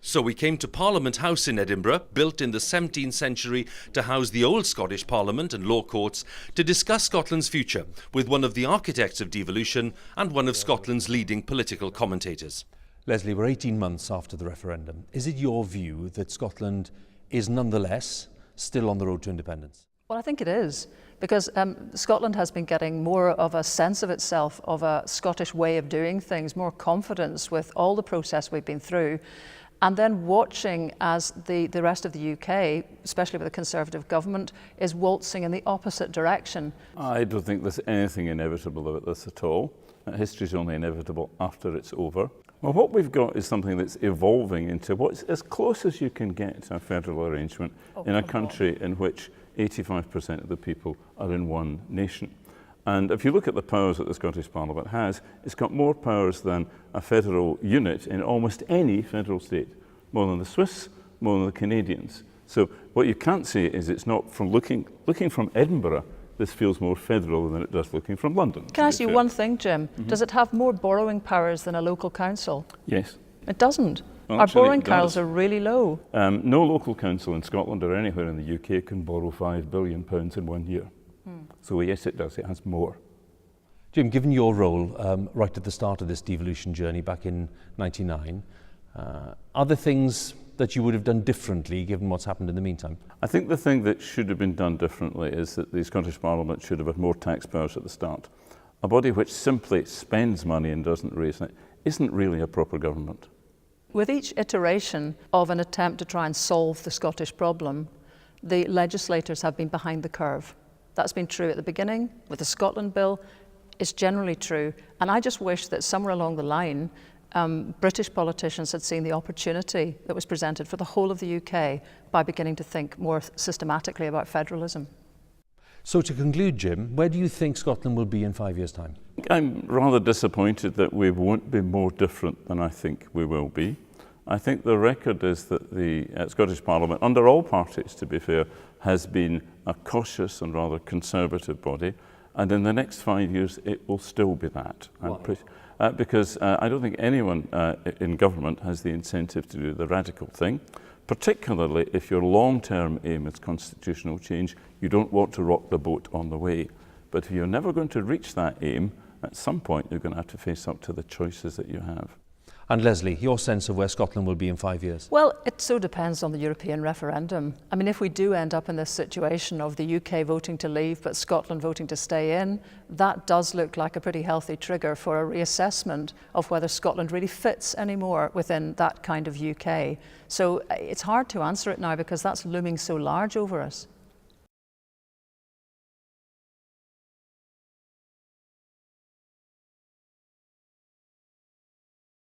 So we came to Parliament House in Edinburgh, built in the 17th century to house the old Scottish Parliament and law courts, to discuss Scotland's future with one of the architects of devolution and one of Scotland's leading political commentators. Leslie, we're 18 months after the referendum. Is it your view that Scotland is nonetheless still on the road to independence? Well, I think it is, because Scotland has been getting more of a sense of itself, of a Scottish way of doing things, more confidence with all the process we've been through. And then watching as the rest of the UK, especially with the Conservative government, is waltzing in the opposite direction. I don't think there's anything inevitable about this at all. History is only inevitable after it's over. Well, what we've got is something that's evolving into what's as close as you can get to a federal arrangement in a country in which 85% of the people are in one nation. And if you look at the powers that the Scottish Parliament has, it's got more powers than a federal unit in almost any federal state, more than the Swiss, more than the Canadians. So what you can't say is it's not from looking from Edinburgh, this feels more federal than it does looking from London. Can I ask you one thing, Jim? Does it have more borrowing powers than a local council? Yes. It doesn't. Well, our actually, borrowing powers are really low. No local council in Scotland or anywhere in the UK can borrow £5 billion in 1 year. So yes, it does. It has more. Jim, given your role right at the start of this devolution journey back in '99, are there things that you would have done differently given what's happened in the meantime? I think the thing that should have been done differently is that the Scottish Parliament should have had more tax powers at the start. A body which simply spends money and doesn't raise it isn't really a proper government. With each iteration of an attempt to try and solve the Scottish problem, the legislators have been behind the curve. That's been true at the beginning with the Scotland Bill. It's generally true. And I just wish that somewhere along the line, British politicians had seen the opportunity that was presented for the whole of the UK by beginning to think more systematically about federalism. So to conclude, Jim, where do you think Scotland will be in 5 years' time? I'm rather disappointed that we won't be more different than I think we will be. I think the record is that the Scottish Parliament, under all parties to be fair, has been a cautious and rather conservative body, and in the next 5 years it will still be that. Because I don't think anyone in government has the incentive to do the radical thing, particularly if your long-term aim is constitutional change. You don't want to rock the boat on the way. But if you're never going to reach that aim, at some point you're going to have to face up to the choices that you have. And Leslie, your sense of where Scotland will be in 5 years? Well, it so depends on the European referendum. I mean, if we do end up in this situation of the UK voting to leave but Scotland voting to stay in, that does look like a pretty healthy trigger for a reassessment of whether Scotland really fits anymore within that kind of UK. So it's hard to answer it now because that's looming so large over us.